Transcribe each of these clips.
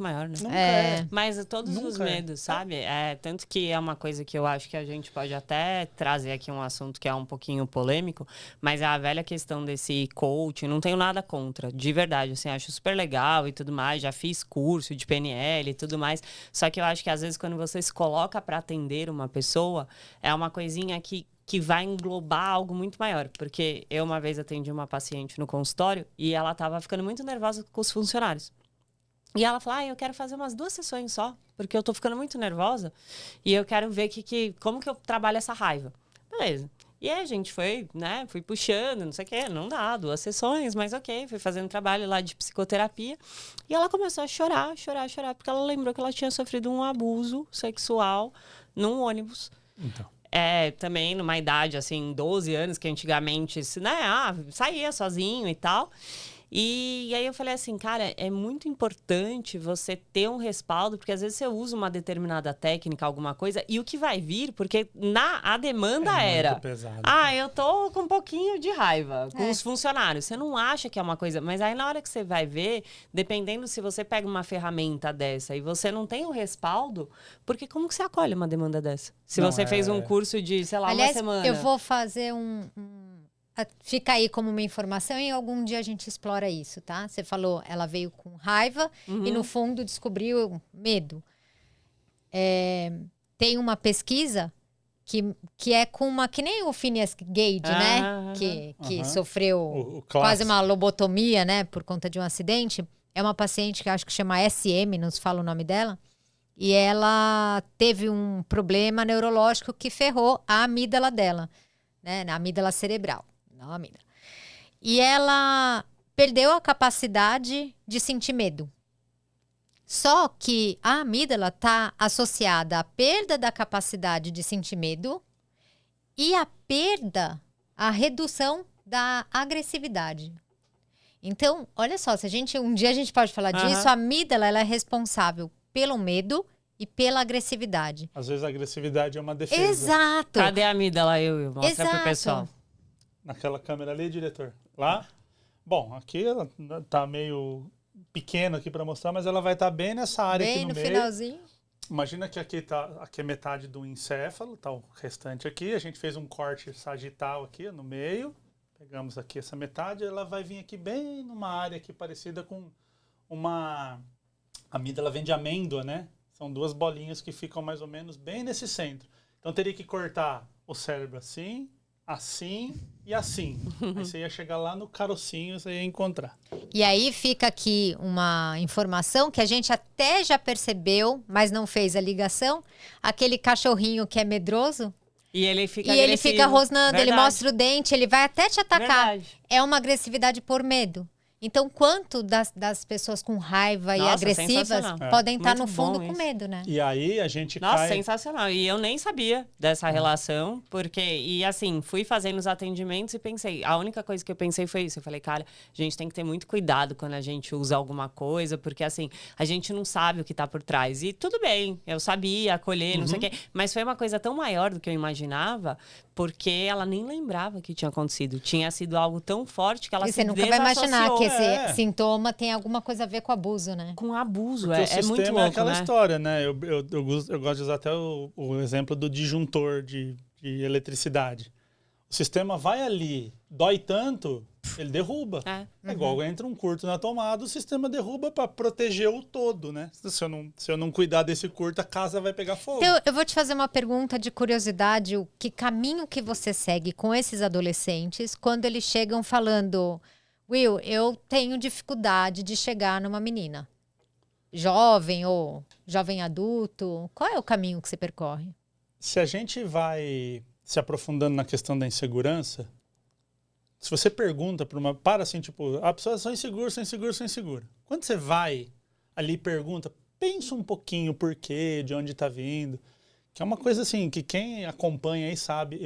maior, né? Nunca é. Mas todos os medos, sabe? Tanto que é uma coisa que eu acho que a gente pode até trazer aqui um assunto que é um pouquinho polêmico, mas é a velha questão desse coaching, não tenho nada contra, de verdade, assim, acho super legal e tudo mais, já fiz curso de PNL e tudo mais, só que eu acho que às vezes quando você se coloca para atender uma pessoa, é uma coisinha que vai englobar algo muito maior. Porque eu uma vez atendi uma paciente no consultório e ela estava ficando muito nervosa com os funcionários. E ela falou, eu quero fazer umas 2 sessões só, porque eu tô ficando muito nervosa e eu quero ver como que eu trabalho essa raiva. Beleza. E aí a gente foi, né, fui puxando, não sei o quê, não dá, 2 sessões, mas ok, fui fazendo trabalho lá de psicoterapia. E ela começou a chorar, porque ela lembrou que ela tinha sofrido um abuso sexual num ônibus. Então. Também numa idade, assim, 12 anos, que antigamente, né, saía sozinho e tal. E aí eu falei assim, cara, é muito importante você ter um respaldo, porque às vezes você usa uma determinada técnica, alguma coisa, e o que vai vir, porque a demanda era... Muito pesado. Eu tô com um pouquinho de raiva com os funcionários. Você não acha que é uma coisa... Mas aí na hora que você vai ver, dependendo se você pega uma ferramenta dessa e você não tem o respaldo, porque como que você acolhe uma demanda dessa? Se você fez um curso de, sei lá, Aliás, uma semana. eu vou fazer fica aí como uma informação e algum dia a gente explora isso, tá? Você falou, ela veio com raiva e no fundo descobriu medo. Tem uma pesquisa que é com que nem o Phineas Gage, né? Que sofreu quase uma lobotomia, né? Por conta de um acidente. É uma paciente que acho que chama SM, não se fala o nome dela. E ela teve um problema neurológico que ferrou a amígdala dela, né? Na amígdala cerebral. Não, amígdala. E ela perdeu a capacidade de sentir medo. Só que a amígdala está associada à perda da capacidade de sentir medo e à redução da agressividade. Então, olha só, um dia a gente pode falar disso, a amígdala ela é responsável pelo medo e pela agressividade. Às vezes a agressividade é uma defesa. Exato. Cadê a amígdala, Mostra pro pessoal. Naquela câmera ali, diretor. Lá? Bom, aqui ela tá meio pequeno aqui para mostrar, mas ela vai estar bem nessa área aqui no meio. Finalzinho. Imagina que aqui é metade do encéfalo, tá o restante aqui. A gente fez um corte sagital aqui no meio. Pegamos aqui essa metade, ela vai vir aqui bem numa área aqui parecida com a amígdala vem de amêndoa, né? São 2 bolinhas que ficam mais ou menos bem nesse centro. Então teria que cortar o cérebro assim, assim e assim. Aí você ia chegar lá no carocinho, você ia encontrar. E aí fica aqui uma informação que a gente até já percebeu, mas não fez a ligação. Aquele cachorrinho que é medroso. E ele fica rosnando, ele mostra o dente, ele vai até te atacar. Verdade. É uma agressividade por medo. Então, quanto das pessoas com raiva e agressivas podem estar no fundo com medo, né? E aí a gente Nossa, sensacional. E eu nem sabia dessa relação, porque... E assim, fui fazendo os atendimentos e pensei... A única coisa que eu pensei foi isso. Eu falei, cara, a gente tem que ter muito cuidado quando a gente usa alguma coisa, porque assim, a gente não sabe o que tá por trás. E tudo bem, eu sabia acolher, não sei o quê. Mas foi uma coisa tão maior do que eu imaginava, porque ela nem lembrava que tinha acontecido. Tinha sido algo tão forte que ela se desassociou. Você nunca vai imaginar que esse sintoma tem alguma coisa a ver com abuso, né? Com abuso, é muito louco, é aquela né? história, né? Eu gosto de usar até o exemplo do disjuntor de eletricidade. O sistema vai ali, dói tanto, ele derruba. É igual entra um curto na tomada, o sistema derruba para proteger o todo, né? Se eu não cuidar desse curto, a casa vai pegar fogo. Então, eu vou te fazer uma pergunta de curiosidade. Que caminho que você segue com esses adolescentes quando eles chegam falando... Will, eu tenho dificuldade de chegar numa menina. Jovem ou jovem adulto. Qual é o caminho que você percorre? Se a gente vai se aprofundando na questão da insegurança, se você pergunta para assim, tipo, a pessoa sou inseguro. Quando você vai ali e pergunta, pensa um pouquinho o porquê, de onde está vindo. Que é uma coisa assim, que quem acompanha aí sabe.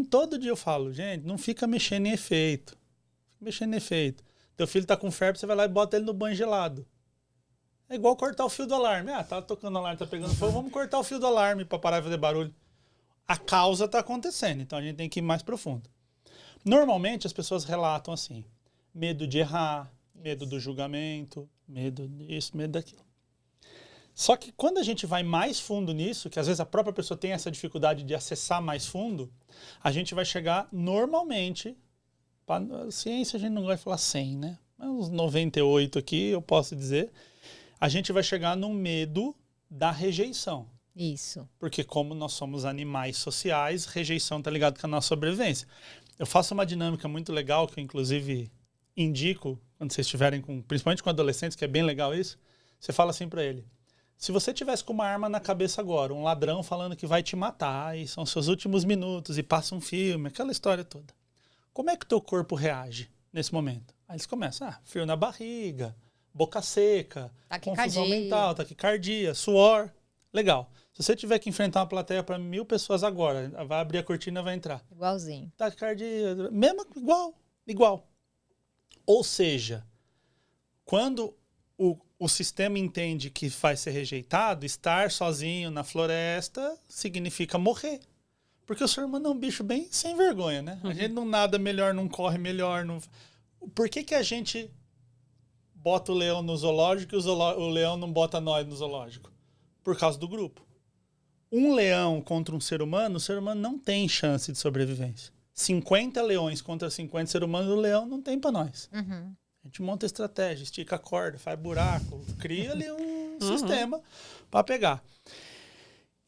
Todo dia eu falo, gente, não fica mexendo em efeito. Teu filho tá com febre, você vai lá e bota ele no banho gelado. É igual cortar o fio do alarme. Tá tocando alarme, tá pegando fogo, vamos cortar o fio do alarme para parar de fazer barulho. A causa tá acontecendo, então a gente tem que ir mais profundo. Normalmente as pessoas relatam assim, medo de errar, medo do julgamento, medo disso, medo daquilo. Só que quando a gente vai mais fundo nisso, que às vezes a própria pessoa tem essa dificuldade de acessar mais fundo, a gente vai chegar normalmente, a ciência a gente não gosta de falar 100, né? Mas uns 98 aqui eu posso dizer, a gente vai chegar no medo da rejeição. Isso. Porque como nós somos animais sociais, rejeição está ligado com a nossa sobrevivência. Eu faço uma dinâmica muito legal, que eu inclusive indico, quando vocês estiverem principalmente com adolescentes, que é bem legal isso, você fala assim para ele, se você tivesse com uma arma na cabeça agora, um ladrão falando que vai te matar, e são seus últimos minutos, e passa um filme, aquela história toda, como é que o teu corpo reage nesse momento? Aí eles começam, frio na barriga, boca seca, confusão mental, taquicardia, suor, legal. Se você tiver que enfrentar uma plateia para 1000 pessoas agora, vai abrir a cortina e vai entrar. Igualzinho. Taquicardia, mesmo, igual. Ou seja, quando o sistema entende que vai ser rejeitado, estar sozinho na floresta significa morrer. Porque o ser humano é um bicho bem sem vergonha, né? A gente não nada melhor, não corre melhor. Não... Por que a gente bota o leão no zoológico e o leão não bota nós no zoológico? Por causa do grupo. Um leão contra um ser humano, o ser humano não tem chance de sobrevivência. 50 leões contra 50 seres humanos, o leão não tem para nós. Uhum. A gente monta estratégia, estica a corda, faz buraco, cria ali um sistema para pegar.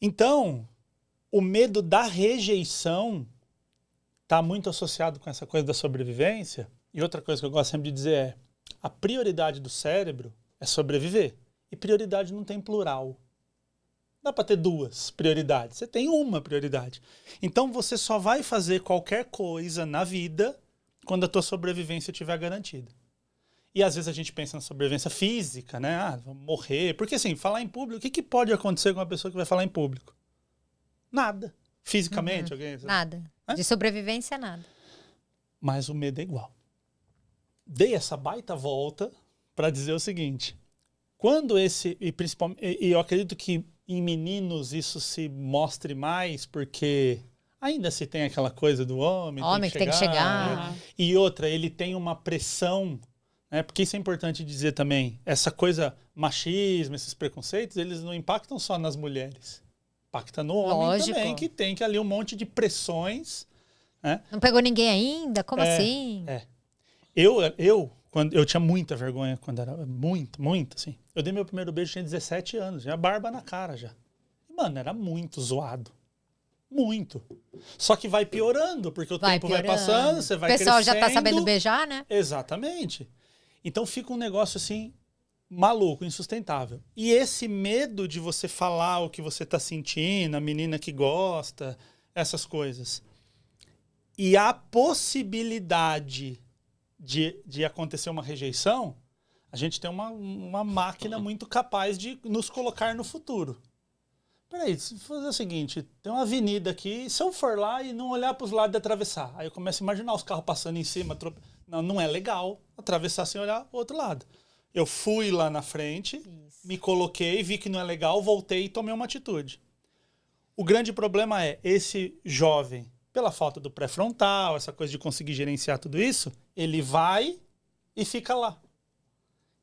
Então, o medo da rejeição está muito associado com essa coisa da sobrevivência. E outra coisa que eu gosto sempre de dizer é, a prioridade do cérebro é sobreviver. E prioridade não tem plural. Dá para ter 2 prioridades. Você tem uma prioridade. Então você só vai fazer qualquer coisa na vida quando a tua sobrevivência estiver garantida. E às vezes a gente pensa na sobrevivência física, né? Vamos morrer. Porque assim, falar em público, o que pode acontecer com uma pessoa que vai falar em público? Nada. Fisicamente, alguém? Nada. De sobrevivência, nada. Mas o medo é igual. Dei essa baita volta para dizer o seguinte. Quando e eu acredito que em meninos isso se mostre mais, porque ainda se tem aquela coisa do homem que tem que chegar. E outra, ele tem uma pressão, né? Porque isso é importante dizer também, essa coisa, machismo, esses preconceitos, eles não impactam só nas mulheres. Impacta no homem também, que tem que ali um monte de pressões. Né? Não pegou ninguém ainda? Como assim? Quando eu tinha muita vergonha quando era muito, assim. Eu dei meu primeiro beijo, tinha 17 anos, tinha barba na cara já. E, mano, era muito zoado. Muito. Só que vai piorando, porque o tempo vai passando, você vai crescendo. O pessoal já tá sabendo beijar, né? Exatamente. Então fica um negócio assim, maluco, insustentável. E esse medo de você falar o que você tá sentindo, a menina que gosta, essas coisas. E a possibilidade de acontecer uma rejeição, a gente tem uma máquina muito capaz de nos colocar no futuro. Peraí, se fazer o seguinte, tem uma avenida aqui, se eu for lá e não olhar para os lados e atravessar, aí eu começo a imaginar os carros passando em cima, não é legal atravessar sem olhar o outro lado. Eu fui lá na frente, me coloquei, vi que não é legal, voltei e tomei uma atitude. O grande problema é, esse jovem, pela falta do pré-frontal, essa coisa de conseguir gerenciar tudo isso, ele vai e fica lá.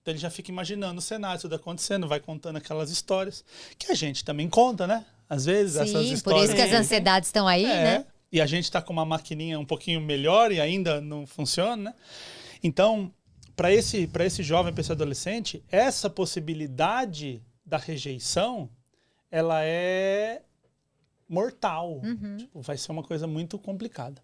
Então ele já fica imaginando o cenário, tudo acontecendo, vai contando aquelas histórias, que a gente também conta, né? Às vezes essas histórias... por isso que as ansiedades estão aí, né? E a gente está com uma maquininha um pouquinho melhor e ainda não funciona, né? Então, para esse jovem, para esse adolescente, essa possibilidade da rejeição, ela é mortal. Tipo, vai ser uma coisa muito complicada.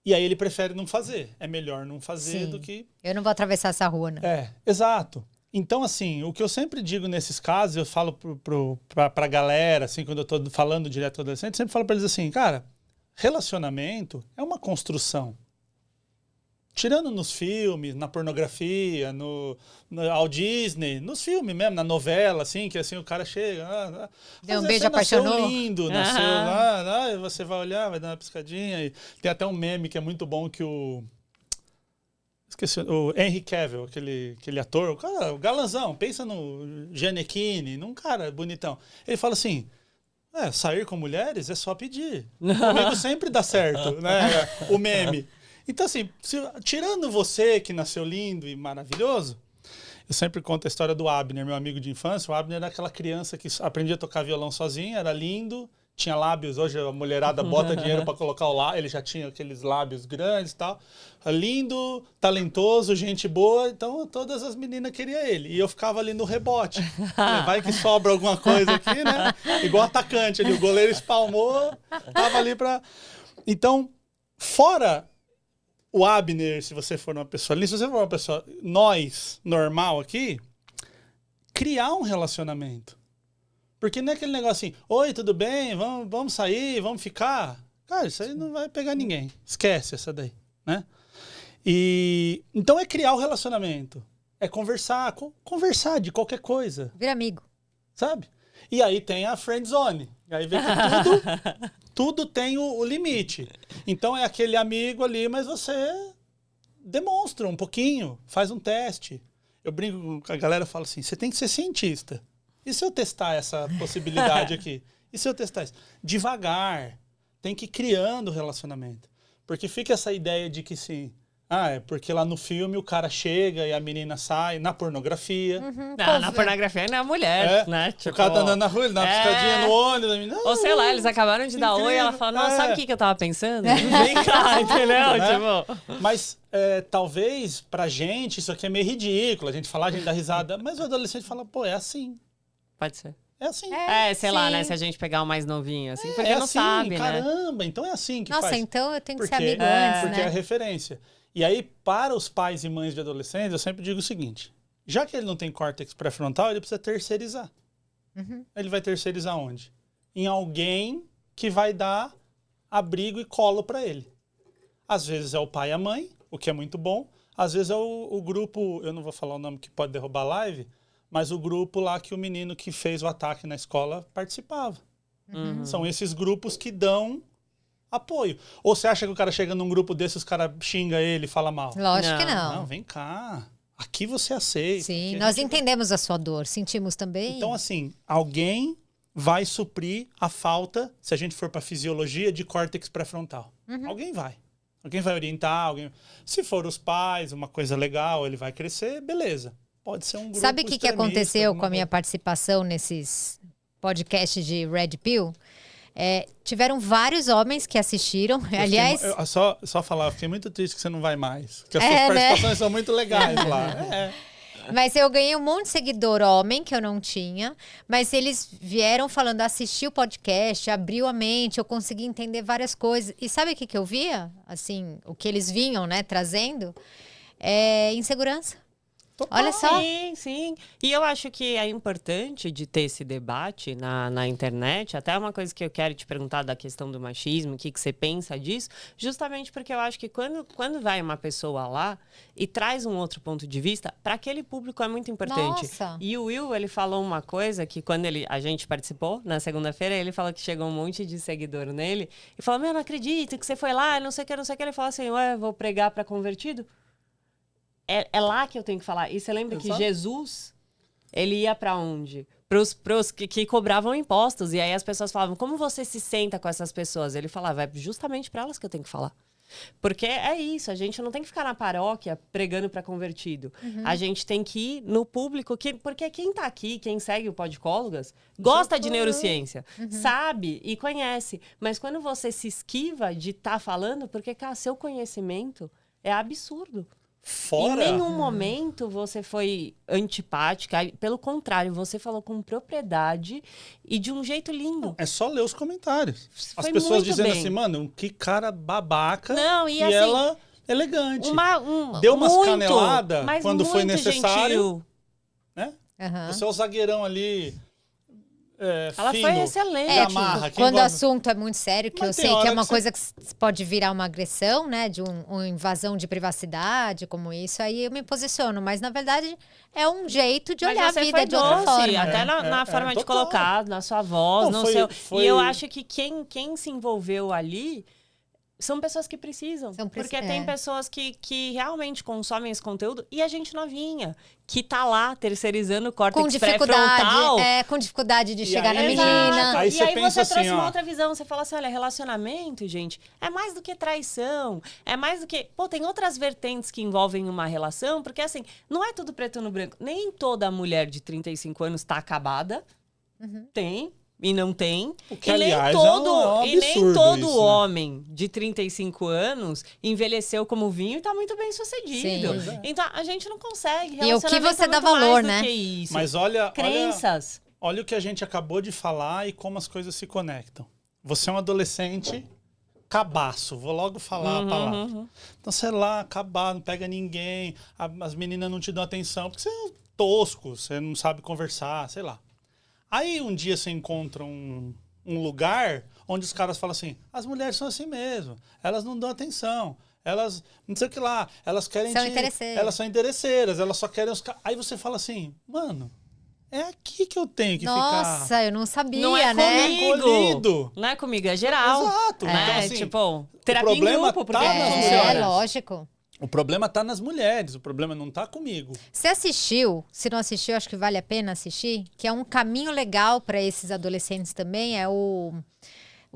E aí ele prefere não fazer. É melhor não fazer do que... Eu não vou atravessar essa rua, não. Exato. Então, assim, o que eu sempre digo nesses casos, eu falo pra galera, assim, quando eu tô falando direto ao adolescente, sempre falo pra eles assim, cara, relacionamento é uma construção. Tirando nos filmes, na pornografia, ao Disney, nos filmes mesmo, na novela, assim, que assim o cara chega... Deu um beijo, apaixonou. Lindo, nasceu lá, você vai olhar, vai dar uma piscadinha. E tem até um meme que é muito bom que esqueci, o Henry Cavill, aquele ator, o galanzão, pensa no Gianecchini, num cara bonitão. Ele fala assim... sair com mulheres é só pedir. Comigo sempre dá certo, né? O meme. Então, assim, tirando você que nasceu lindo e maravilhoso, Eu sempre conto a história do Abner, meu amigo de infância. O Abner era aquela criança que aprendia a tocar violão sozinho, era lindo, tinha lábios. Hoje a mulherada bota dinheiro para colocar o lábio, ele já tinha aqueles lábios grandes e tal. Lindo, talentoso, gente boa, então todas as meninas queriam ele. E eu ficava ali no rebote. Vai que sobra alguma coisa aqui, né? Igual atacante ali, o goleiro espalmou, tava ali para... Então, fora o Abner, se você for uma pessoa ali, se você for uma pessoa, nós, normal aqui, criar um relacionamento. Porque não é aquele negócio assim, oi, tudo bem? Vamos sair, vamos ficar. Cara, isso aí não vai pegar ninguém. Esquece essa daí, né? E então é criar o relacionamento. É conversar, conversar de qualquer coisa. Vira amigo. Sabe? E aí tem a friend zone. E aí vê que tudo tem o limite. Então é aquele amigo ali, mas você demonstra um pouquinho, faz um teste. Eu brinco com a galera, falo assim, você tem que ser cientista. E se eu testar essa possibilidade aqui? E se eu testar isso? Devagar. Tem que ir criando o relacionamento. Porque fica essa ideia de que sim, é porque lá no filme o cara chega e a menina sai, na pornografia. Na pornografia não é a mulher, né? Tipo, o cara tá andando na rua, ele dá uma piscadinha no ônibus. A menina, ou sei lá, eles acabaram de dar oi e ela fala, nossa, sabe o que eu tava pensando? Vem cá, entendeu? Né? Tipo... Mas talvez pra gente isso aqui é meio ridículo, a gente falar, a gente dá risada, mas o adolescente fala, pô, é assim. Pode ser. É assim. Sei lá, né? Se a gente pegar o mais novinho, assim, porque não assim, sabe, caramba, né? então é assim que Nossa, faz. então eu tenho que ser amigo antes, porque né? é referência. E aí, para os pais e mães de adolescentes, eu sempre digo o seguinte, já que ele não tem córtex pré-frontal, ele precisa terceirizar. Ele vai terceirizar onde? Em alguém que vai dar abrigo e colo para ele. Às vezes é o pai e a mãe, o que é muito bom. Às vezes é o grupo, eu não vou falar o nome que pode derrubar a live, mas o grupo lá que o menino que fez o ataque na escola participava. São esses grupos que dão apoio. Ou você acha que o cara chega num grupo desse, os caras xingam ele e fala mal? Lógico que não. Não, vem cá. Aqui você aceita. Sim, nós entendemos a sua dor, sentimos também. Então, assim, alguém vai suprir a falta, se a gente for para fisiologia, de córtex pré-frontal. Alguém vai. Alguém vai orientar, se for os pais, uma coisa legal, ele vai crescer, beleza. Pode ser um grupo. Sabe o que aconteceu com a minha participação nesses podcasts de Red Pill? Tiveram vários homens que assistiram. Aliás. Só falar, eu fiquei muito triste que você não vai mais. Porque as suas participações são muito legais lá. Mas eu ganhei um monte de seguidor homem que eu não tinha. Mas eles vieram falando, assisti o podcast, abriu a mente, eu consegui entender várias coisas. E sabe o que eu via? Assim, o que eles vinham, né, trazendo? Insegurança. Total. Olha só. Sim. E eu acho que é importante de ter esse debate na internet. Até uma coisa que eu quero te perguntar da questão do machismo, o que você pensa disso, justamente porque eu acho que quando vai uma pessoa lá e traz um outro ponto de vista, para aquele público é muito importante. Nossa. E o Will, ele falou uma coisa que quando a gente participou, na segunda-feira, ele falou que chegou um monte de seguidor nele e falou, meu, não acredito que você foi lá, não sei o que. Ele falou assim, ué, vou pregar para convertido? É lá que eu tenho que falar. E você lembra que Jesus, ele ia para onde? Pros que cobravam impostos. E aí as pessoas falavam, como você se senta com essas pessoas? Ele falava, é justamente para elas que eu tenho que falar. Porque é isso, a gente não tem que ficar na paróquia pregando para convertido. A gente tem que ir no público, porque quem tá aqui, quem segue o Podcólogas, gosta de neurociência, sabe e conhece. Mas quando você se esquiva de estar falando, porque, cara, seu conhecimento é absurdo. Fora. Em nenhum momento você foi antipática. Pelo contrário, você falou com propriedade e de um jeito lindo. É só ler os comentários. Foi as pessoas dizendo bem. assim, mano, que cara babaca. Não, e assim, ela elegante. Deu umas caneladas quando foi necessário. Gentil. Né? Você é o zagueirão ali. Ela fino, foi excelente. Quando o assunto é muito sério, que eu sei que é uma coisa que pode virar uma agressão, né? De uma invasão de privacidade, como isso, aí eu me posiciono. Mas, na verdade, é um jeito de olhar a vida de outra forma. Até na forma de colocar, na sua voz, no seu... E eu acho que quem se envolveu ali são pessoas que precisam. Porque tem pessoas que realmente consomem esse conteúdo e a gente novinha, que tá lá terceirizando o córtex pré-frontal. Com dificuldade de chegar na menina. Aí você pensa assim, trouxe uma outra visão. Você fala assim, olha, relacionamento, gente, é mais do que traição. É mais do que... Pô, tem outras vertentes que envolvem uma relação. Porque assim, não é tudo preto no branco. Nem toda mulher de 35 anos tá acabada. Tem. E não tem. Que, aliás, e nem todo isso, homem de 35 anos envelheceu como vinho e tá muito bem sucedido. Sim. Então, a gente não consegue. E o que você dá valor, né? Mas olha... Crenças. Olha o que a gente acabou de falar e como as coisas se conectam. Você é um adolescente cabaço. Vou logo falar a palavra. Então, sei lá, cabaço, não pega ninguém. As meninas não te dão atenção porque você é tosco, você não sabe conversar, sei lá. Aí um dia você encontra um lugar onde os caras falam assim, as mulheres são assim mesmo, elas não dão atenção, elas não sei o que lá, elas querem... Elas são interesseiras, elas só querem os caras... Aí você fala assim, mano, é aqui que eu tenho que ficar. Nossa, eu não sabia, não é né? Comigo. Não é comigo, é geral. Exato. Né? Então, assim, tipo, terapia em grupo, porque lógico. O problema tá nas mulheres, o problema não tá comigo. Você assistiu? Se não assistiu, acho que vale a pena assistir. Que é um caminho legal para esses adolescentes também. É o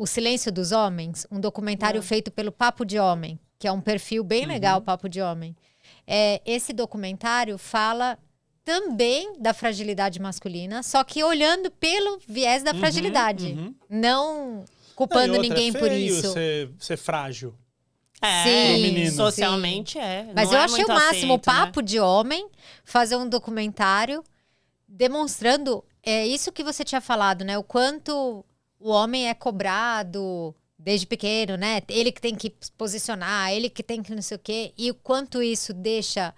Silêncio dos Homens. Um documentário feito pelo Papo de Homem. Que é um perfil bem legal, Papo de Homem. Esse documentário fala também da fragilidade masculina. Só que olhando pelo viés da fragilidade. Não culpando ninguém por isso. Ser frágil. Sim, socialmente sim. é. Mas eu achei o máximo o Papo de Homem fazer um documentário demonstrando isso que você tinha falado, né? O quanto o homem é cobrado desde pequeno, né? Ele que tem que se posicionar, ele que tem que não sei o quê. E o quanto isso deixa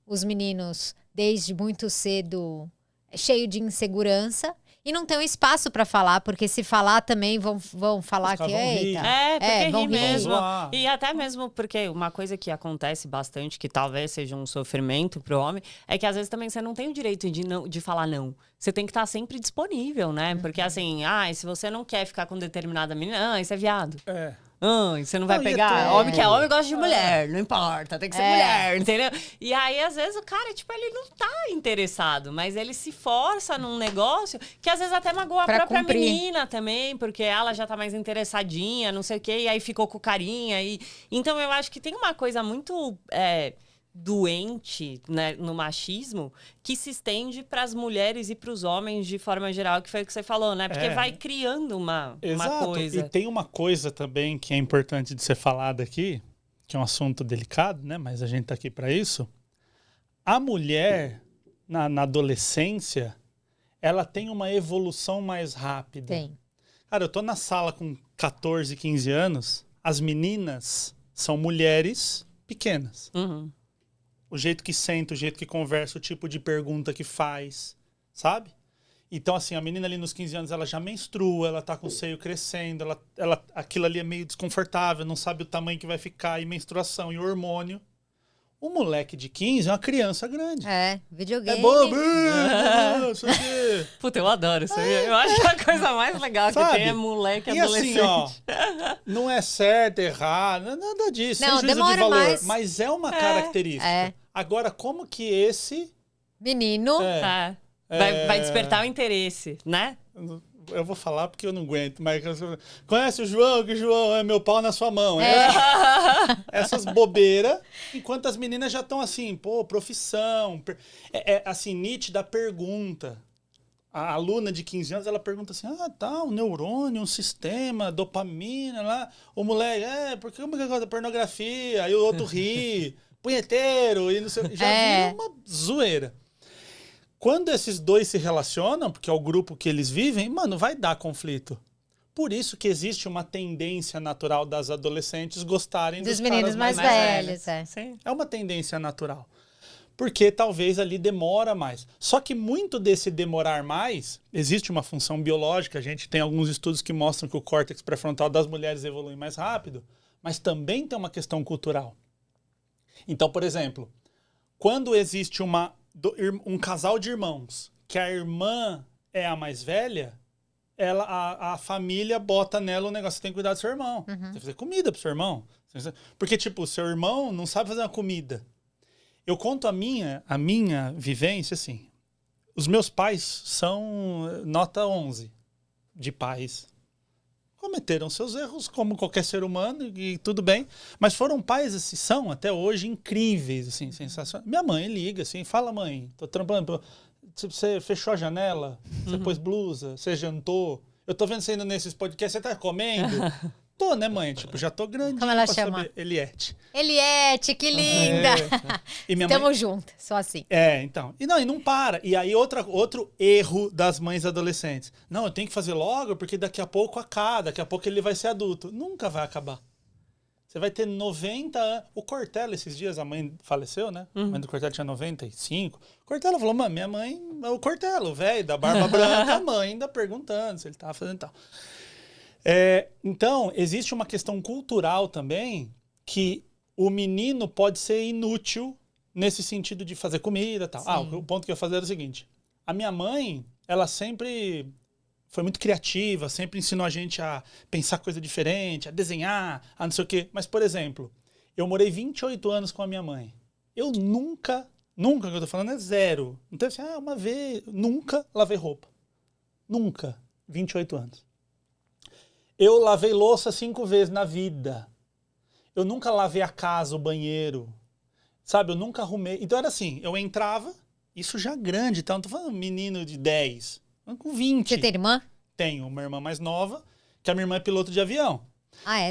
os meninos, desde muito cedo, cheio de insegurança. E não tem um espaço para falar, porque se falar também vão falar que eita. Porque vão rir mesmo. E até mesmo porque uma coisa que acontece bastante, que talvez seja um sofrimento pro homem, é que às vezes também você não tem o direito de falar não. Você tem que estar sempre disponível, né? Porque assim, se você não quer ficar com determinada menina, isso é viado. Você não vai pegar. Homem que é homem gosta de mulher, não importa, tem que ser mulher, entendeu? E aí, às vezes, o cara, tipo, ele não tá interessado, mas ele se força num negócio que às vezes até magoa a própria menina também, porque ela já tá mais interessadinha, não sei o quê, e aí ficou com carinha. Então, eu acho que tem uma coisa muito doente, né, no machismo que se estende para as mulheres e para os homens de forma geral, que foi o que você falou, né? Porque vai criando uma coisa. E tem uma coisa também que é importante de ser falada aqui, que é um assunto delicado, né? Mas a gente tá aqui para isso. A mulher, na adolescência, ela tem uma evolução mais rápida. Tem. Cara, eu tô na sala com 14, 15 anos, as meninas são mulheres pequenas. O jeito que senta, o jeito que conversa, o tipo de pergunta que faz, sabe? Então, assim, a menina ali nos 15 anos, ela já menstrua, ela tá com o seio crescendo, aquilo ali é meio desconfortável, não sabe o tamanho que vai ficar, e menstruação, e hormônio. O moleque de 15 é uma criança grande. Videogame. É bobo, isso aqui. Puta, eu adoro isso aí. Eu acho que a coisa mais legal que tem é moleque adolescente. E assim, não é certo, errado, nada disso. Não, sem juízo demora de valor, mais. mas é uma característica. Agora, como que esse... menino... Vai despertar o interesse, né? Eu vou falar porque eu não aguento, mas conhece o João? Que o João é meu pau na sua mão. Essas bobeiras, enquanto as meninas já estão assim, profissão. Assim, nítida a pergunta. A aluna de 15 anos, ela pergunta assim, um neurônio, um sistema, dopamina lá. O moleque, porque como que gosta da pornografia? Aí o outro ri, punheteiro, e não sei, já vira uma zoeira. Quando esses dois se relacionam, porque é o grupo que eles vivem, mano, vai dar conflito. Por isso que existe uma tendência natural das adolescentes gostarem dos meninos mais velhos. É uma tendência natural. Porque talvez ali demora mais. Só que muito desse demorar mais, existe uma função biológica. A gente tem alguns estudos que mostram que o córtex pré-frontal das mulheres evolui mais rápido, mas também tem uma questão cultural. Então, por exemplo, quando existe um casal de irmãos, que a irmã é a mais velha, a família bota nela o negócio, você tem que cuidar do seu irmão. Você tem que fazer comida pro seu irmão. Porque, tipo, o seu irmão não sabe fazer uma comida. Eu conto a minha vivência, assim. Os meus pais são nota 11 de pais. Cometeram seus erros, como qualquer ser humano, e tudo bem. Mas foram pais, assim, são até hoje incríveis, assim, sensacionais. Minha mãe liga, assim, fala, mãe, tô trampando. Você fechou a janela, você pôs blusa, você jantou. Eu tô vendo você indo nesses podcasts, você tá comendo? Tô, né, mãe? Tipo, já tô grande. Como ela chama? Saber. Eliette. Eliette, que linda! E minha Tamo mãe... junto, só assim. Então. E não para. E aí, outro erro das mães adolescentes. Não, eu tenho que fazer logo, porque daqui a pouco acaba, daqui a pouco ele vai ser adulto. Nunca vai acabar. Você vai ter 90 anos. O Cortella, esses dias, a mãe faleceu, né? A mãe do Cortella tinha 95. O Cortella falou, mano, minha mãe é o Cortella, o velho da barba branca, a mãe ainda perguntando se ele tava fazendo tal. Então, existe uma questão cultural também que o menino pode ser inútil nesse sentido de fazer comida e tal. O ponto que eu ia fazer era o seguinte. A minha mãe, ela sempre foi muito criativa, sempre ensinou a gente a pensar coisa diferente, a desenhar, a não sei o quê. Mas, por exemplo, eu morei 28 anos com a minha mãe. Eu nunca, que eu tô falando é zero. Não teve assim, uma vez, nunca lavei roupa. Nunca. 28 anos. Eu lavei louça 5 vezes na vida. Eu nunca lavei a casa, o banheiro. Sabe, eu nunca arrumei. Então era assim, eu entrava, isso já grande, então não tô falando menino de 10, com 20. Você tem irmã? Tenho uma irmã mais nova, que a minha irmã é piloto de avião.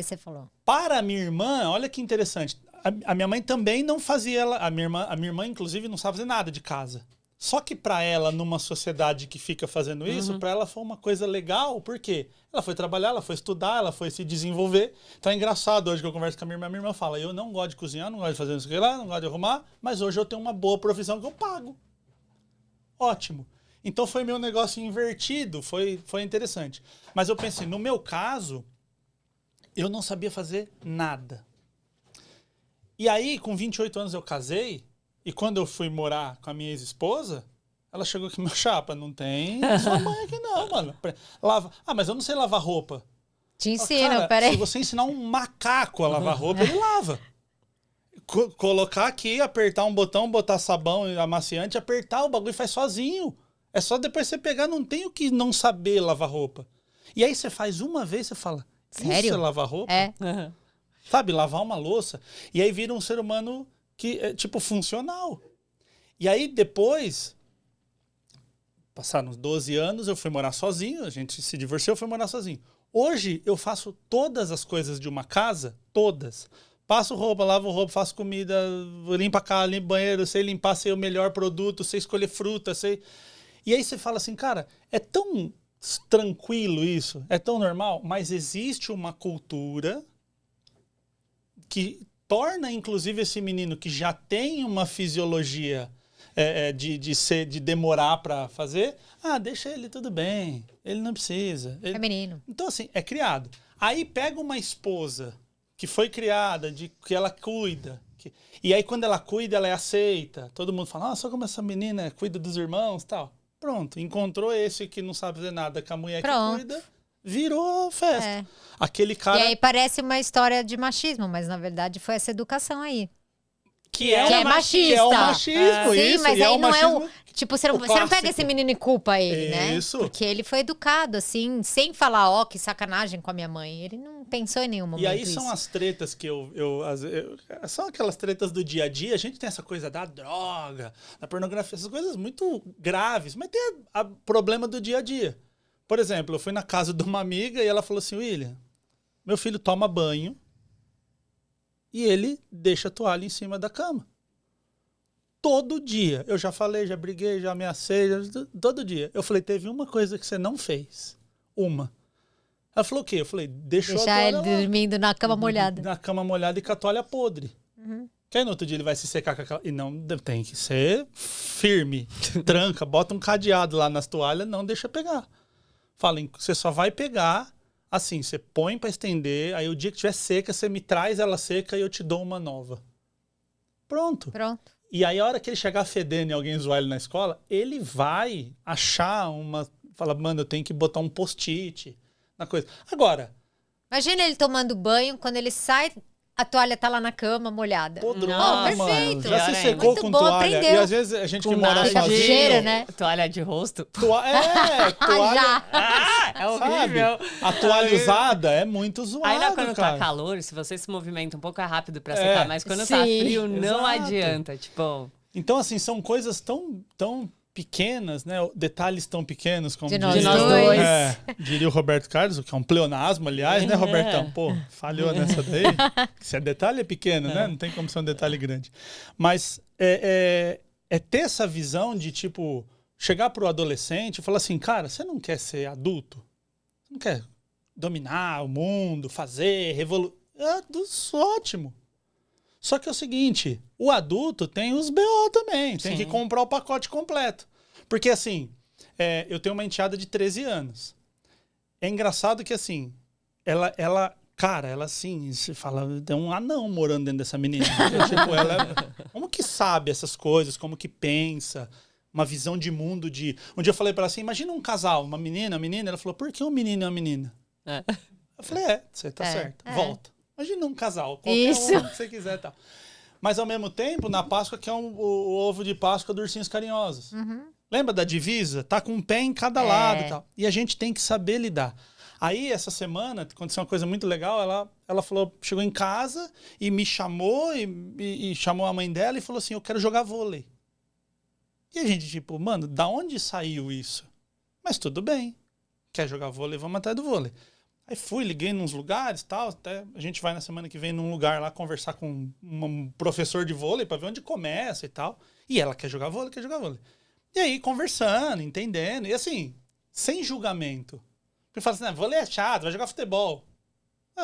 Você falou. Para a minha irmã, olha que interessante, a minha mãe também não fazia, a minha irmã inclusive não sabe fazer nada de casa. Só que para ela, numa sociedade que fica fazendo isso, para ela foi uma coisa legal, por quê? Ela foi trabalhar, ela foi estudar, ela foi se desenvolver. Então é engraçado hoje que eu converso com a minha irmã fala, eu não gosto de cozinhar, não gosto de fazer isso aqui lá, não gosto de arrumar, mas hoje eu tenho uma boa profissão que eu pago. Ótimo. Então foi meu negócio invertido, foi interessante. Mas eu pensei, no meu caso, eu não sabia fazer nada. E aí, com 28 anos eu casei, e quando eu fui morar com a minha ex-esposa, ela chegou aqui, meu chapa, não tem sua mãe aqui não, mano. Mas eu não sei lavar roupa. Te ensino, peraí. Se você ensinar um macaco a lavar roupa, ele lava. Colocar aqui, apertar um botão, botar sabão e amaciante, apertar o bagulho faz sozinho. É só depois você pegar, não tem o que não saber lavar roupa. E aí você faz uma vez, você fala, sério? Isso é lavar roupa? Sabe, lavar uma louça. E aí vira um ser humano que é, tipo, funcional. E aí, depois, passaram uns 12 anos, eu fui morar sozinho, a gente se divorciou, eu fui morar sozinho. Hoje, eu faço todas as coisas de uma casa, todas. Passo roupa, lavo roupa, faço comida, limpo a casa, limpo o banheiro, sei limpar, sei o melhor produto, sei escolher fruta, sei... E aí você fala assim, cara, é tão tranquilo isso, é tão normal, mas existe uma cultura que torna, inclusive, esse menino que já tem uma fisiologia de demorar para fazer, deixa ele, tudo bem, ele não precisa. É menino. Então, assim, é criado. Aí pega uma esposa que foi criada, que ela cuida, e aí quando ela cuida, ela é aceita. Todo mundo fala, só como essa menina cuida dos irmãos e tal. Pronto, encontrou esse que não sabe fazer nada com a mulher que cuida. Virou festa. Aquele cara... E aí parece uma história de machismo, mas na verdade foi essa educação aí. Que é machista. Que é o machismo, Sim, isso. mas aí não machismo, é o... Tipo, você não pega esse menino e culpa ele, né? Isso. Porque ele foi educado, assim, sem falar, que sacanagem com a minha mãe. Ele não pensou em nenhum momento. E aí são as tretas que são aquelas tretas do dia a dia. A gente tem essa coisa da droga, da pornografia, essas coisas muito graves. Mas tem o problema do dia a dia. Por exemplo, eu fui na casa de uma amiga e ela falou assim, William, meu filho toma banho e ele deixa a toalha em cima da cama. Todo dia. Eu já falei, já briguei, já ameacei, todo dia. Eu falei, teve uma coisa que você não fez. Uma. Ela falou o quê? Eu falei, deixar ele dormindo na cama molhada. Na cama molhada e com a toalha podre. Que aí no outro dia ele vai se secar com aquela... E não, tem que ser firme. Tranca, bota um cadeado lá nas toalhas, não deixa pegar. Fala, você só vai pegar... Assim, você põe pra estender, aí o dia que tiver seca, você me traz ela seca e eu te dou uma nova. Pronto. E aí a hora que ele chegar fedendo e alguém zoar ele na escola, ele vai achar uma fala, mano, eu tenho que botar um post-it na coisa. Agora... Imagina ele tomando banho, quando ele sai, a toalha tá lá na cama, molhada. Podrona, perfeito. Mano. Já se secou com toalha. Aprendeu. E às vezes a gente que mora sozinho... Cheiro, né? Toalha de rosto. Toalha... É horrível. Sabe? A toalha usada é muito zoada, ainda quando cara. tá calor, se você se movimenta um pouco é rápido pra secar, mas quando tá frio, não adianta. Tipo... Então, assim, são coisas tão pequenas, né? Detalhes tão pequenos como de nós dois. Diria o Roberto Carlos, o que é um pleonasmo, aliás, né, Robertão? Pô, falhou nessa daí. Se é detalhe, é pequeno, né? Não tem como ser um detalhe grande. Mas é ter essa visão de, tipo, chegar pro adolescente e falar assim, cara, você não quer ser adulto? Você não quer dominar o mundo, fazer, revolucionar? Ótimo. Só que é o seguinte, o adulto tem os BO também, tem que comprar o pacote completo. Porque assim, eu tenho uma enteada de 13 anos. É engraçado que assim, ela assim, se fala, tem um anão morando dentro dessa menina. Tipo, como que sabe essas coisas, como que pensa, uma visão de mundo de... Um dia eu falei pra ela assim, imagina um casal, uma menina, ela falou, por que um menino e uma menina? Eu falei, você tá certo, volta. Imagina um casal, qualquer um que você quiser e tal. Mas, ao mesmo tempo, na Páscoa, que é o ovo de Páscoa dos Ursinhos Carinhosos. Lembra da divisa? Tá com um pé em cada lado e tal. E a gente tem que saber lidar. Aí, essa semana, aconteceu uma coisa muito legal. Ela falou, chegou em casa e me chamou e chamou a mãe dela e falou assim, eu quero jogar vôlei. E a gente, tipo, mano, da onde saiu isso? Mas tudo bem. Quer jogar vôlei? Vamos atrás do vôlei. Aí liguei nos lugares e tal, até a gente vai na semana que vem num lugar lá conversar com um professor de vôlei pra ver onde começa e tal. E ela quer jogar vôlei. E aí, conversando, entendendo, e assim, sem julgamento. Porque fala assim, vôlei é chato, vai jogar futebol.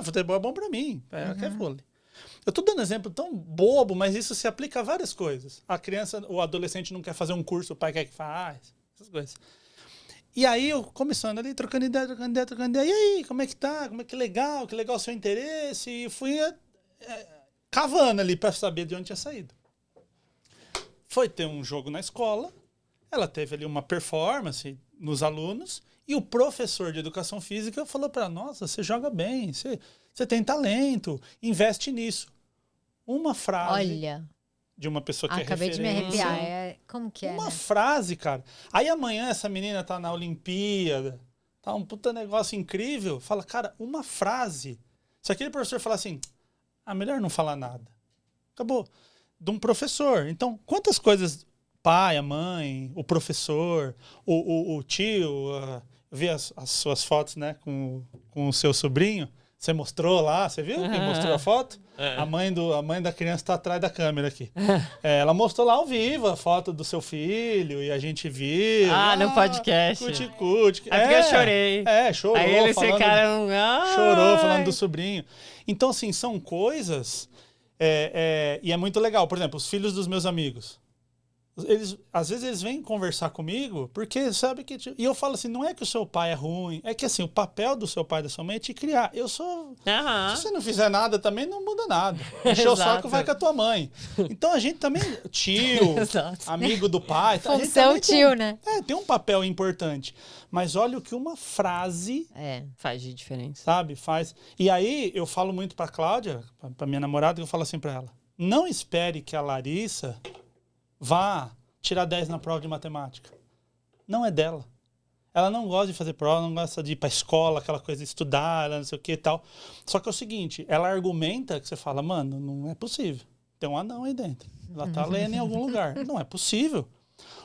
Futebol é bom pra mim, ela quer vôlei. Eu tô dando exemplo tão bobo, mas isso se aplica a várias coisas. A criança, o adolescente não quer fazer um curso, o pai quer que faz, essas coisas. E aí, eu começando ali, trocando ideia. E aí, como é que tá? Que legal o seu interesse. E fui cavando ali pra saber de onde tinha saído. Foi ter um jogo na escola. Ela teve ali uma performance nos alunos. E o professor de educação física falou pra ela, nossa, você joga bem, você tem talento, investe nisso. Uma frase... Olha... de uma pessoa que acabei de me arrepiar. Como que é? Uma frase, cara. Aí amanhã essa menina tá na Olimpíada, tá um puta negócio incrível. Fala, cara, uma frase. Se aquele professor falar assim, melhor não falar nada. Acabou. De um professor. Então, quantas coisas, pai, a mãe, o professor, o tio, eu vi as suas fotos, né, com o seu sobrinho. Você mostrou lá, você viu? Quem mostrou a foto? A mãe da criança está atrás da câmera aqui. Ela mostrou lá ao vivo a foto do seu filho e a gente viu. No podcast. Cuti-cuti. Porque eu chorei. Chorou. Aí eles ficaram... Chorou falando do sobrinho. Então, assim, são coisas... e é muito legal. Por exemplo, os filhos dos meus amigos. Às vezes eles vêm conversar comigo porque sabe que... E eu falo assim, não é que o seu pai é ruim, é que assim, o papel do seu pai e da sua mãe é te criar. Eu sou... Se você não fizer nada também, não muda nada. Encher o saco vai com a tua mãe. Então a gente também... Tio, amigo do pai... Função tio, né? Tem um papel importante. Mas olha o que uma frase... faz de diferença. Sabe? Faz. E aí eu falo muito pra Cláudia, pra minha namorada, eu falo assim pra ela. Não espere que a Larissa... vá tirar 10 na prova de matemática. Não é dela. Ela não gosta de fazer prova, não gosta de ir pra escola, aquela coisa de estudar, não sei o que e tal. Só que é o seguinte, ela argumenta que você fala, mano, não é possível. Tem um anão aí dentro. Ela tá lendo em algum lugar. Não é possível.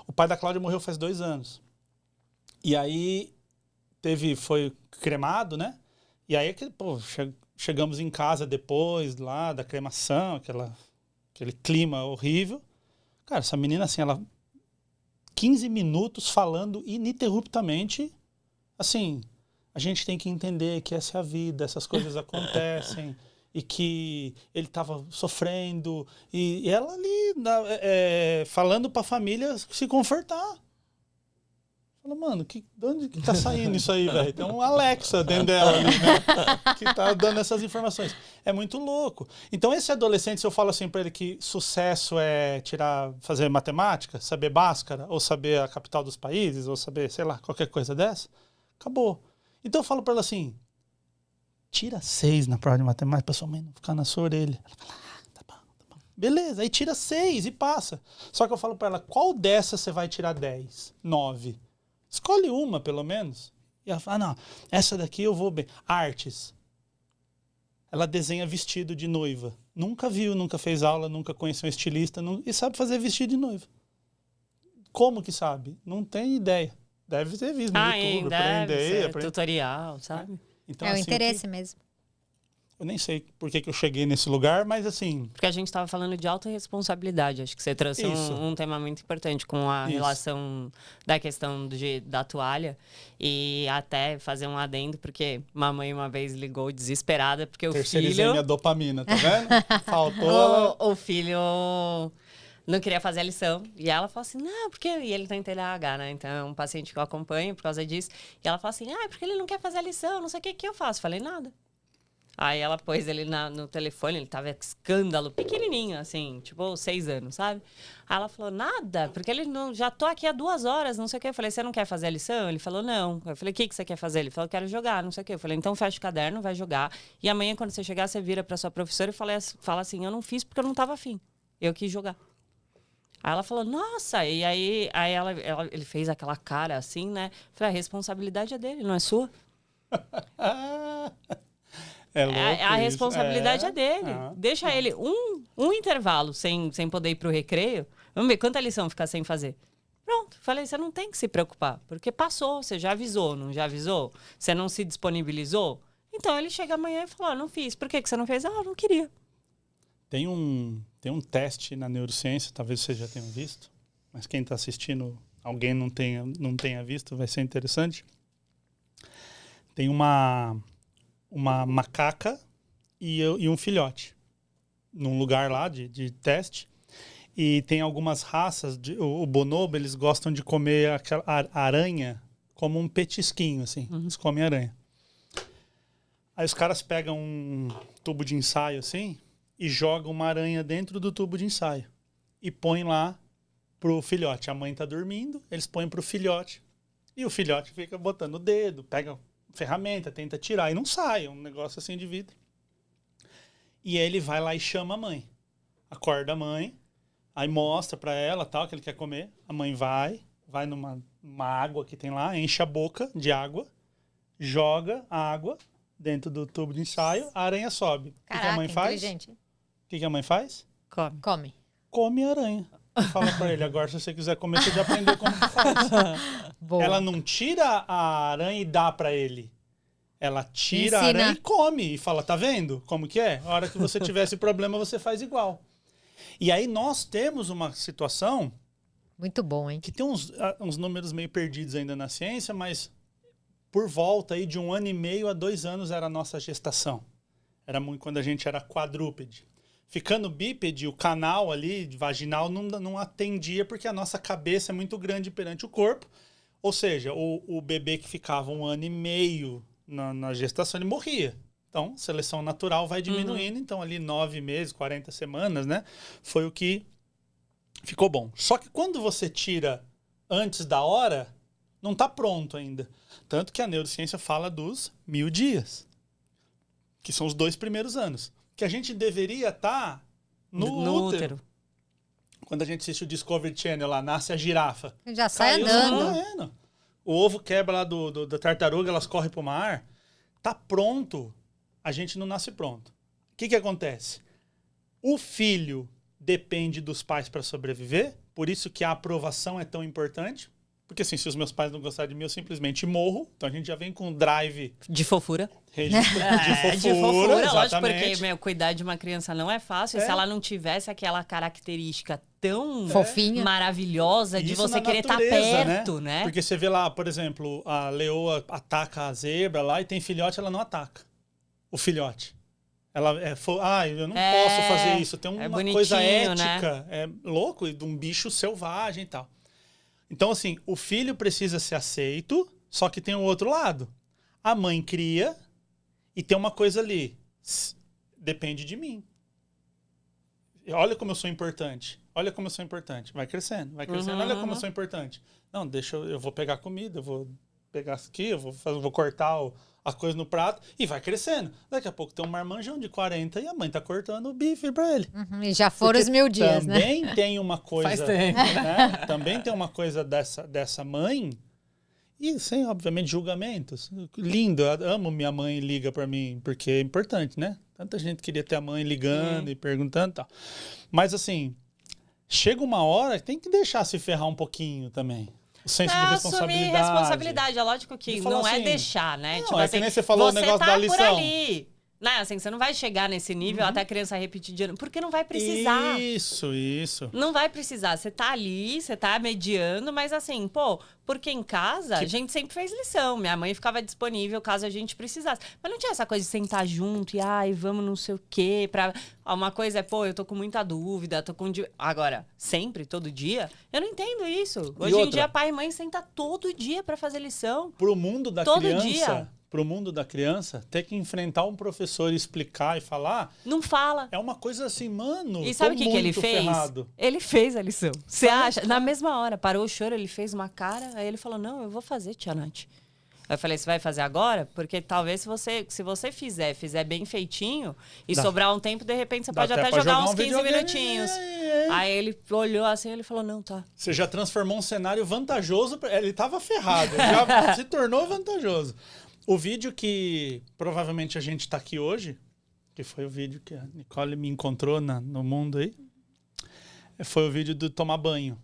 O pai da Cláudia morreu faz 2 anos. E aí foi cremado, né? E aí chegamos em casa depois lá da cremação, aquele clima horrível. Cara, essa menina, assim, ela... 15 minutos falando ininterruptamente. Assim, a gente tem que entender que essa é a vida, essas coisas acontecem. E que ele estava sofrendo. E ela ali, falando para a família se confortar. Fala, mano, de onde que tá saindo isso aí, velho? Tem um Alexa dentro dela ali, né? Que tá dando essas informações. É muito louco. Então, esse adolescente, se eu falo assim pra ele que sucesso é fazer matemática, saber Bhaskara, ou saber a capital dos países, ou saber, sei lá, qualquer coisa dessa, acabou. Então, eu falo pra ela assim, tira 6 na prova de matemática pra sua mãe não ficar na sua orelha. Ela fala, tá bom. Beleza, aí tira 6 e passa. Só que eu falo pra ela, qual dessas você vai tirar 10? 9? Escolhe uma, pelo menos. E ela fala, não, essa daqui eu vou bem. Artes. Ela desenha vestido de noiva. Nunca viu, nunca fez aula, nunca conheceu um estilista. E sabe fazer vestido de noiva. Como que sabe? Não tem ideia. Deve ter visto no YouTube. Aprender. Tutorial, sabe? Então, o interesse mesmo. Eu nem sei por que eu cheguei nesse lugar, mas assim... Porque a gente estava falando de autorresponsabilidade. Acho que você trouxe um tema muito importante com a relação da questão da toalha. E até fazer um adendo, porque mamãe uma vez ligou desesperada, porque o filho... minha dopamina, tá vendo? Faltou... o filho... não queria fazer a lição. E ela falou assim, não, porque... E ele tem TDAH, né? Então, é um paciente que eu acompanho por causa disso. E ela falou assim, porque ele não quer fazer a lição, não sei o que eu faço. Falei, nada. Aí ela pôs ele no telefone, ele tava escândalo, pequenininho, assim, tipo 6 anos, sabe? Aí ela falou, nada, porque ele não... Já tô aqui há 2 horas, não sei o que. Eu falei, você não quer fazer a lição? Ele falou, não. Eu falei, o que você quer fazer? Ele falou, quero jogar, não sei o que. Eu falei, então fecha o caderno, vai jogar. E amanhã, quando você chegar, você vira pra sua professora e fala assim, eu não fiz porque eu não tava afim. Eu quis jogar. Aí ela falou, nossa, e aí ele fez aquela cara assim, né? Eu falei, a responsabilidade é dele, não é sua. É louco a responsabilidade é dele. Ah, deixa ele um intervalo sem poder ir pro recreio. Vamos ver quanta lição ficar sem fazer. Pronto, falei, você não tem que se preocupar, porque passou, você já avisou, não já avisou? Você não se disponibilizou? Então ele chega amanhã e fala, não fiz. Por que você não fez? Não queria. Tem um teste na neurociência, talvez vocês já tenham visto, mas quem está assistindo, alguém não tenha visto, vai ser interessante. Tem uma macaca e um filhote num lugar lá de teste. E tem algumas raças, o bonobo, eles gostam de comer aquela aranha como um petisquinho, assim. Eles comem aranha. Aí os caras pegam um tubo de ensaio, assim, e jogam uma aranha dentro do tubo de ensaio. E põem lá pro filhote. A mãe tá dormindo, eles põem pro filhote. E o filhote fica botando o dedo, pega ferramenta, tenta tirar e não sai. É um negócio assim de vidro. E aí ele vai lá e chama a mãe. Acorda a mãe, aí mostra pra ela tal que ele quer comer. A mãe vai numa água que tem lá, enche a boca de água, joga a água dentro do tubo de ensaio, a aranha sobe. Caraca, o que a mãe faz? Inteligente. O que a mãe faz? Come. Come a aranha. Fala pra ele, agora se você quiser comer, você já aprendeu como que faz. Ela não tira a aranha e dá pra ele. Ela tira a aranha e come. E fala, tá vendo como que é? A hora que você tiver esse problema, você faz igual. E aí nós temos uma situação... Muito bom, hein? Que tem uns números meio perdidos ainda na ciência, mas por volta aí de 1 ano e meio a 2 anos era a nossa gestação. Era muito quando a gente era quadrúpede. Ficando bípede, o canal ali vaginal não atendia porque a nossa cabeça é muito grande perante o corpo. Ou seja, o bebê que ficava 1 ano e meio na gestação, ele morria. Então, seleção natural vai diminuindo. Então, ali 9 meses, 40 semanas, né? Foi o que ficou bom. Só que quando você tira antes da hora, não está pronto ainda. Tanto que a neurociência fala dos 1000 dias, que são os 2 primeiros anos. Que a gente deveria estar no útero. Quando a gente assiste o Discovery Channel lá, nasce a girafa. Já sai andando. O ovo quebra lá da tartaruga, elas correm para o mar. Tá pronto. A gente não nasce pronto. O que acontece? O filho depende dos pais para sobreviver. Por isso que a aprovação é tão importante. Porque assim, se os meus pais não gostarem de mim, eu simplesmente morro. Então a gente já vem com um drive... De fofura. De fofura, lógico, porque cuidar de uma criança não é fácil. Se ela não tivesse aquela característica tão fofinha, maravilhosa de você querer estar perto, né? Porque você vê lá, por exemplo, a leoa ataca a zebra lá e tem filhote, ela não ataca o filhote. Ela eu não posso fazer isso. Tem uma coisa ética, né? É louco, de um bicho selvagem e tal. Então, assim, o filho precisa ser aceito, só que tem o outro lado. A mãe cria e tem uma coisa ali. Depende de mim. Olha como eu sou importante. Olha como eu sou importante. Vai crescendo, vai crescendo. Olha como eu sou importante. Não, deixa eu vou pegar comida, eu vou pegar isso aqui, eu vou cortar as coisas no prato e vai crescendo. Daqui a pouco tem um marmanjão de 40 e a mãe tá cortando o bife pra ele. E já foram os 1000 dias, né? Também tem uma coisa... Faz tempo, né? Também tem uma coisa dessa mãe e sem, obviamente, julgamentos. Lindo, eu amo minha mãe liga pra mim, porque é importante, né? Tanta gente queria ter a mãe ligando e perguntando e tal. Mas, assim, chega uma hora que tem que deixar se ferrar um pouquinho também. O senso de responsabilidade. Assumir responsabilidade. É lógico que não assim, é deixar, né? Não, tipo é assim, que nem você falou o negócio da lição. Por ali. Né? Assim, você não vai chegar nesse nível até a criança repetir de ano, porque não vai precisar. Isso. Não vai precisar. Você tá ali, você tá mediando, mas assim, porque em casa a gente sempre fez lição. Minha mãe ficava disponível caso a gente precisasse. Mas não tinha essa coisa de sentar junto e, vamos não sei o quê. Uma coisa é, eu tô com muita dúvida, tô com... Agora, sempre, todo dia, eu não entendo isso. Hoje em dia, pai e mãe sentam todo dia pra fazer lição. Pro mundo da todo criança... dia. Pro mundo da criança, ter que enfrentar um professor e explicar e falar... Não fala. É uma coisa assim, mano... E sabe o que ele fez? Ferrado. Ele fez a lição. Você acha? Na mesma hora, parou o choro, ele fez uma cara, aí ele falou, não, eu vou fazer, tia Nath. Eu falei, você vai fazer agora? Porque talvez se você fizer bem feitinho e sobrar um tempo, de repente você pode até jogar uns 15 minutinhos. Aí ele olhou assim, ele falou, não, tá. Você já transformou um cenário vantajoso, ele tava ferrado, já se tornou vantajoso. O vídeo que provavelmente a gente tá aqui hoje, que foi o vídeo que a Nicole me encontrou no mundo aí, foi o vídeo do tomar banho.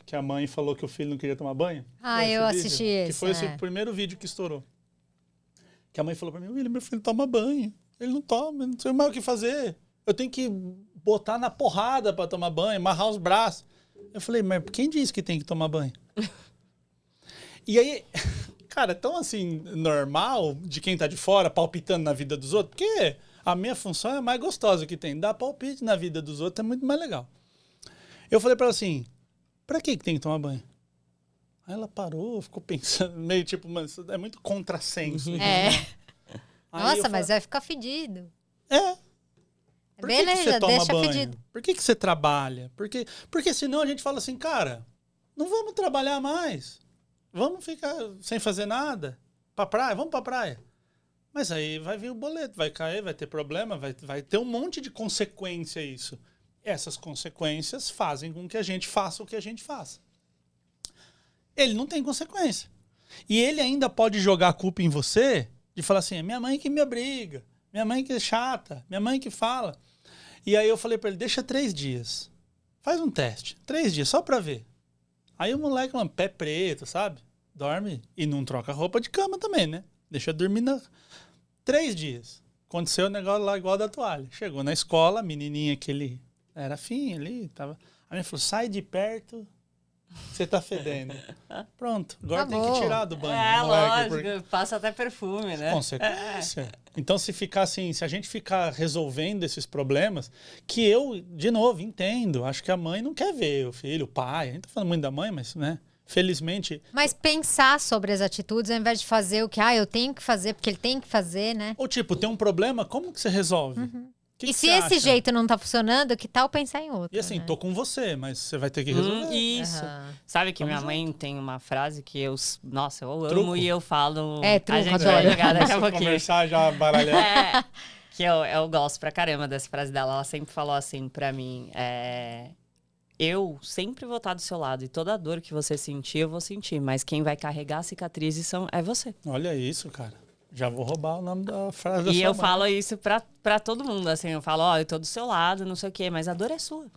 Que a mãe falou que o filho não queria tomar banho. Eu assisti esse. Que foi esse primeiro vídeo que estourou. Que a mãe falou pra mim, William, meu filho toma banho. Ele não toma, não sei mais o que fazer. Eu tenho que botar na porrada pra tomar banho, amarrar os braços. Eu falei, mas quem disse que tem que tomar banho? E aí... Cara, é tão assim, normal de quem tá de fora palpitando na vida dos outros, porque a minha função é a mais gostosa que tem. Dar palpite na vida dos outros é muito mais legal. Eu falei pra ela assim, pra que tem que tomar banho? Aí ela parou, ficou pensando, meio tipo, mas é muito contrassenso. Nossa, mas vai ficar fedido. Por que você toma banho? Fedido. Por que você trabalha? Porque senão a gente fala assim, cara, não vamos trabalhar mais. Vamos ficar sem fazer nada? Pra praia? Vamos pra praia. Mas aí vai vir o boleto, vai cair, vai ter problema, vai ter um monte de consequência isso. Essas consequências fazem com que a gente faça o que a gente faça. Ele não tem consequência. E ele ainda pode jogar a culpa em você de falar assim, minha mãe que me obriga, minha mãe que é chata, minha mãe que fala. E aí eu falei pra ele, deixa 3 dias. Faz um teste. 3 dias, só pra ver. Aí o moleque, mano, pé preto, sabe? Dorme e não troca roupa de cama também, né? Deixa dormir 3 dias. Aconteceu o negócio lá igual da toalha. Chegou na escola, a menininha que ele era afim ali, tava... Aí ele falou, sai de perto, você tá fedendo. Pronto, agora tem que tirar do banho. Lógico, porque... passa até perfume, né? Consequência. Então, se a gente ficar resolvendo esses problemas, que eu, de novo, entendo, acho que a mãe não quer ver o filho, o pai, a gente tá falando muito da mãe, mas, né, felizmente... Mas pensar sobre as atitudes, ao invés de fazer o que, eu tenho que fazer, porque ele tem que fazer, né? Ou tipo, tem um problema, como que você resolve? Que se esse jeito não tá funcionando, que tal pensar em outro? E assim, né? tô com você, mas você vai ter que resolver. Isso. Sabe que minha mãe tem uma frase que eu amo Truco. e eu falo... Truco, a gente adoro. vai jogar daqui a pouquinho. Conversar, já baralhar. Que eu gosto pra caramba dessa frase dela. Ela sempre falou assim pra mim, eu sempre vou estar do seu lado e toda a dor que você sentir, eu vou sentir. Mas quem vai carregar a cicatriz é você. Olha isso, cara. Já vou roubar o nome da frase da E sua eu mãe. falo isso pra todo mundo, assim. Eu falo, eu tô do seu lado, não sei o quê. Mas a dor é sua.